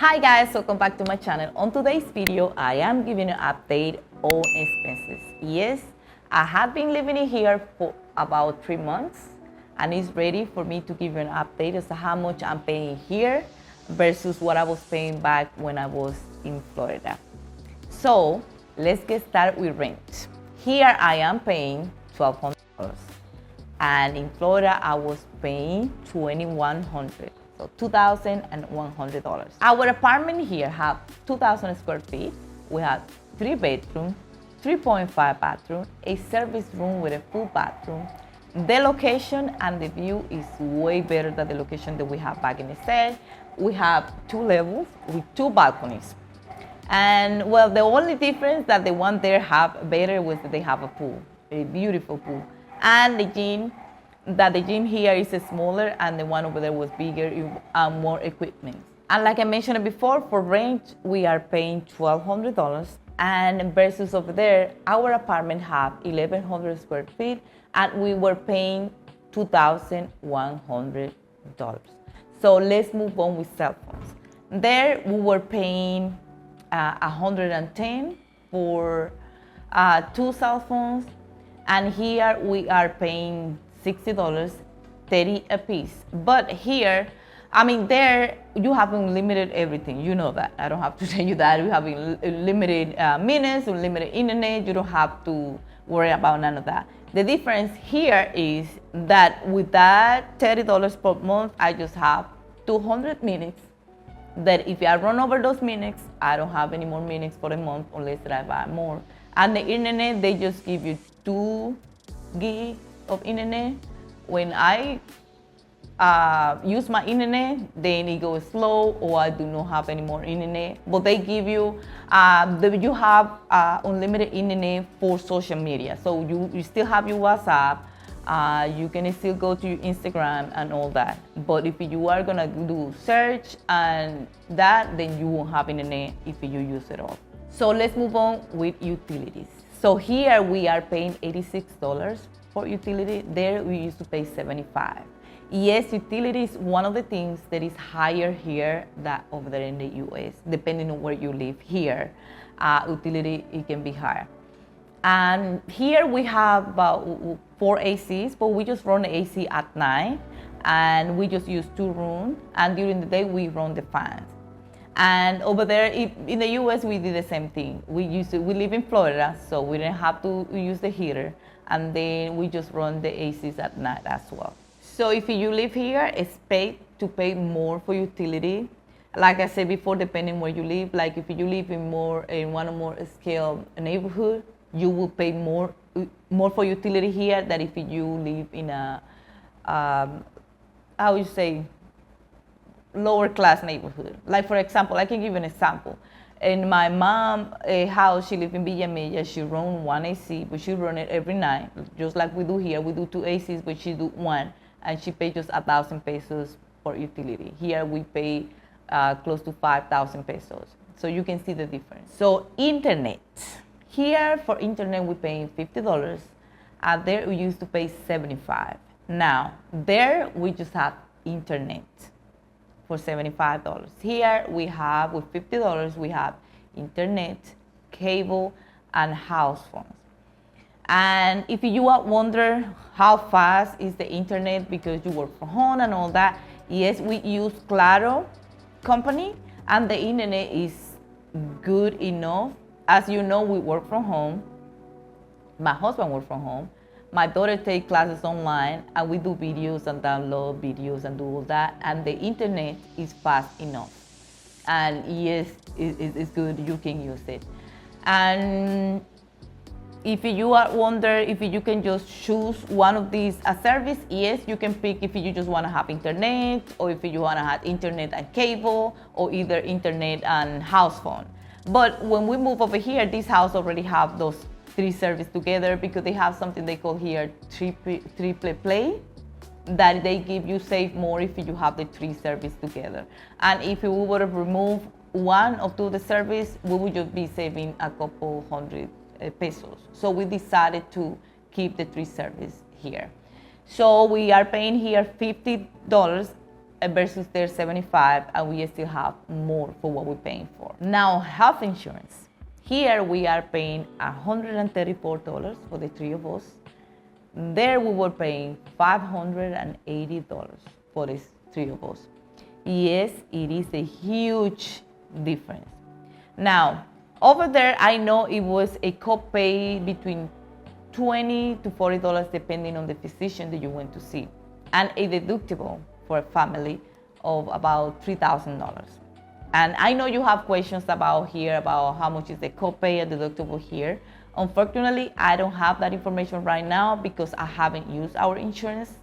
Hi guys, welcome back to my channel. On today's video, I am giving you an update on expenses. Yes, I have been living here for about 3 months and it's ready for me to give you an update as to how much I'm paying here versus what I was paying back when I was in Florida. So let's get started with rent. Here I am paying $1,200 and in Florida I was paying $2,100. So $2,100. Our apartment here have 2,000 square feet. We have 3 bedrooms, 3.5 bathroom, a service room with a full bathroom. The location and the view is way better than the location that we have back in the States. We have 2 levels with 2 balconies. And well, the only difference that the one there have better was that they have a pool, a beautiful pool. And the gym here is smaller and the one over there was bigger and more equipment. And like I mentioned before, for rent, we are paying $1,200 and versus over there, our apartment have 1,100 square feet and we were paying $2,100. So let's move on with cell phones. There we were paying $110 for 2 cell phones and here we are paying $60, 30 a piece. But here, I mean, there you have unlimited everything. You know that. I don't have to tell you that. You have unlimited minutes, unlimited internet. You don't have to worry about none of that. The difference here is that with that $30 per month, I just have 200 minutes. That if I run over those minutes, I don't have any more minutes for a month unless I buy more. And the internet, they just give you 2 gigs of internet. When I use my internet, then it goes slow or I do not have any more internet. But they give you, you have unlimited internet for social media. So you still have your WhatsApp, you can still go to your Instagram and all that. But if you are gonna do search and that, then you won't have internet if you use it all. So let's move on with utilities. So here we are paying $86 for utility. There we used to pay $75. Yes, utility is one of the things that is higher here than over there in the US. Depending on where you live here, utility, it can be higher. And here we have about 4 ACs, but we just run the AC at night and we just use 2 rooms and during the day we run the fans. And over there in the US, we did the same thing. We live in Florida, so we didn't have to use the heater. And then we just run the ACs at night as well. So if you live here, expect to pay more for utility. Like I said before, depending where you live, like if you live in one or more scale neighborhood, you will pay more for utility here than if you live in a, how would you say, lower class neighborhood. Like for example, I can give you an example. In my mom's house, she lives in Villamella, she runs 1 AC, but she runs it every night, just like we do here. We do 2 ACs, but she do 1, and she pays just 1,000 pesos for utility. Here we pay close to 5,000 pesos. So you can see the difference. So internet. Here for internet, we're paying $50. There we used to pay $75. Now, there we just have internet for $75. Here we have, with $50, we have internet, cable, and house phones. And if you wonder how fast is the internet because you work from home and all that, yes, we use Claro company, and the internet is good enough. As you know, we work from home. My husband works from home. My daughter takes classes online and we do videos and download videos and do all that. And the internet is fast enough. And yes, it's good, you can use it. And if you wonder if you can just choose one of these as service, yes, you can pick if you just want to have internet or if you want to have internet and cable or either internet and house phone. But when we move over here, this house already have those 3 services together because they have something they call here triple play, that they give you save more if you have the 3 services together. And if we were to remove 1 or 2 of the service, we would just be saving a couple hundred pesos. So we decided to keep the 3 service here. So we are paying here $50 versus their 75, and we still have more for what we're paying for. Now, health insurance. Here we are paying $134 for the three of us. There we were paying $580 for the three of us. Yes, it is a huge difference. Now, over there, I know it was a copay between $20 to $40 depending on the physician that you went to see, and a deductible for a family of about $3,000. And I know you have questions about how much is the copay and deductible here. Unfortunately, I don't have that information right now because I haven't used our insurance.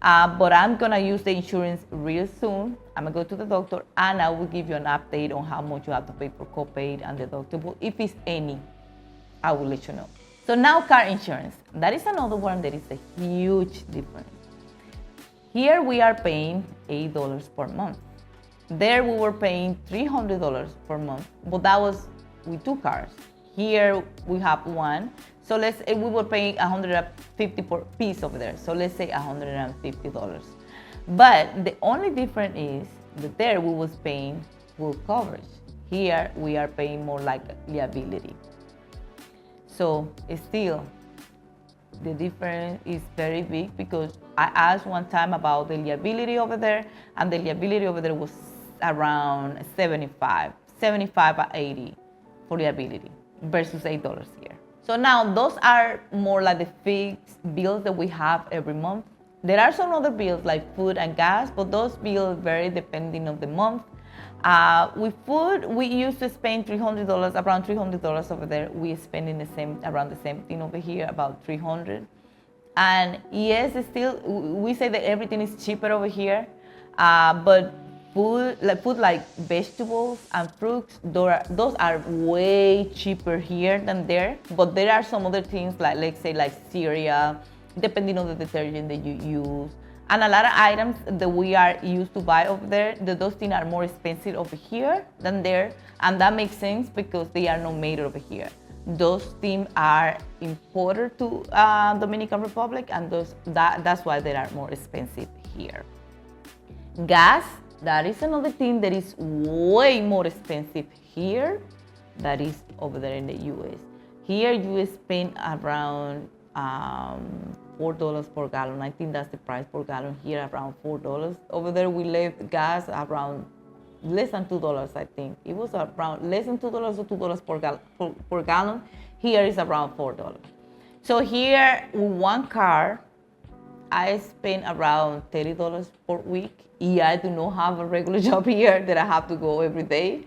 But I'm gonna use the insurance real soon. I'm gonna go to the doctor and I will give you an update on how much you have to pay for copay and deductible. If it's any, I will let you know. So now car insurance. That is another one that is a huge difference. Here we are paying $8 per month. There we were paying $300 per month, but that was with two cars. Here we have one. So let's say we were paying $150 per piece over there. So let's say $150. But the only difference is that there we was paying full coverage. Here we are paying more like liability. So still, the difference is very big because I asked one time about the liability over there, and the liability over there was around 75 or 80 for liability versus $8 here. So now those are more like the fixed bills that we have every month. There are some other bills like food and gas, but those bills vary depending on the month. With food, we used to spend $300, around $300 over there. We spending around the same thing over here, about $300. And yes, still, we say that everything is cheaper over here, but food like vegetables and fruits, those are way cheaper here than there. But there are some other things like, let's say, like cereal, depending on the detergent that you use. And a lot of items that we are used to buy over there, those things are more expensive over here than there. And that makes sense because they are not made over here. Those things are imported to Dominican Republic, and that's why they are more expensive here. Gas, that is another thing that is way more expensive here that is over there in the US. Here you spend around $4 per gallon. I think that's the price per gallon here, around $4. Over there we left gas around less than $2, I think. It was around less than $2 or $2 per gallon. Here is around $4. So here with one car, I spend around $30 per week. Yeah, I do not have a regular job here that I have to go every day.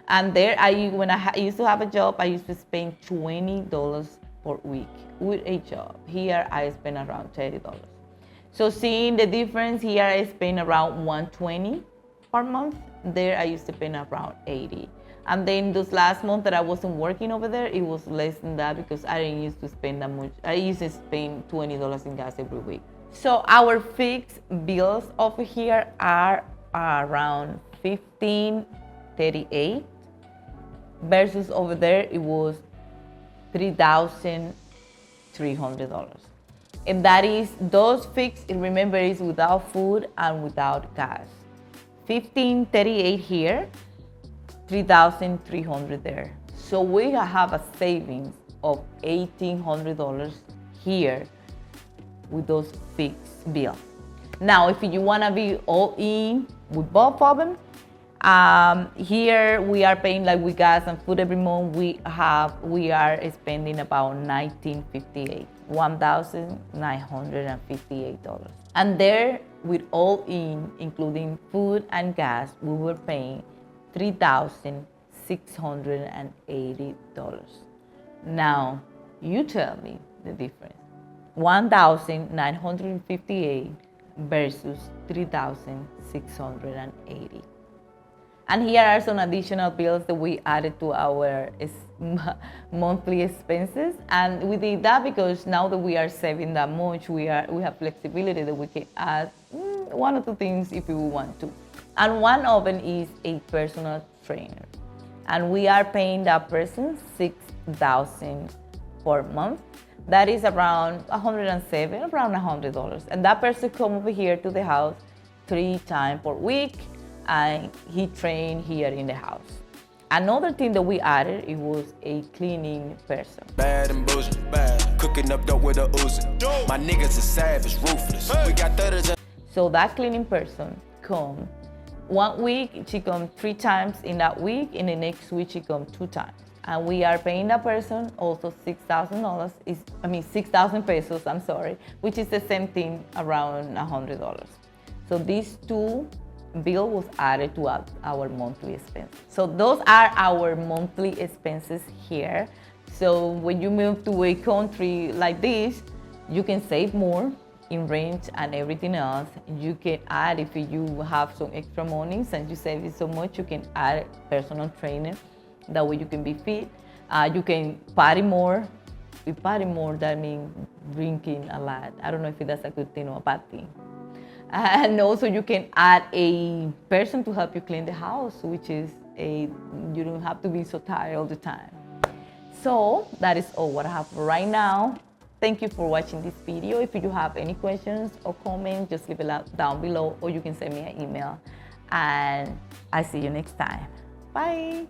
And there, when I used to have a job, I used to spend $20 per week with a job. Here, I spend around $30. So seeing the difference, here I spend around $120 per month. There, I used to spend around $80. And then this last month that I wasn't working over there, it was less than that because I didn't used to spend that much. I used to spend $20 in gas every week. So our fixed bills over here are around $1,538 versus over there it was $3,300. And that is, those fixed, remember, is without food and without gas. $1,538 here, $3,300 there. So we have a savings of $1,800 here with those fixed bills. Now, if you want to be all in with both of them, here we are paying, like with gas and food every month, we are spending about $1,958. And there, with all in, including food and gas, we were paying $3,680. Now, you tell me the difference. $1,958 versus $3,680. And here are some additional bills that we added to our monthly expenses. And we did that because now that we are saving that much, we have flexibility that we can add one or two things if we want to. And one of them is a personal trainer. And we are paying that person $6,000 per month. That is around $107, around $100. And that person come over here to the house. 3 times per week, and he trained here in the house. Another thing that we added, it was a cleaning person. Bad and bullshit, bad. Cooking up dope with a Uzi. My niggas is savage, ruthless. We got thudders. So that cleaning person come 1 week, she come 3 times in that week, in the next week she come 2 times. And we are paying that person also $6,000, 6,000 pesos, I'm sorry, which is the same thing, around $100. So these 2 bill was added to our monthly expense. So those are our monthly expenses here. So when you move to a country like this, you can save more in rent and everything else. You can add, if you have some extra money, since you save it so much, you can add personal trainer. That way you can be fit. You can party more. With party more, that means drinking a lot. I don't know if that's a good thing or a bad thing. And also you can add a person to help you clean the house, which is you don't have to be so tired all the time. So that is all what I have for right now. Thank you for watching this video. If you have any questions or comments, just leave it down below, or you can send me an email. And I'll see you next time. Bye.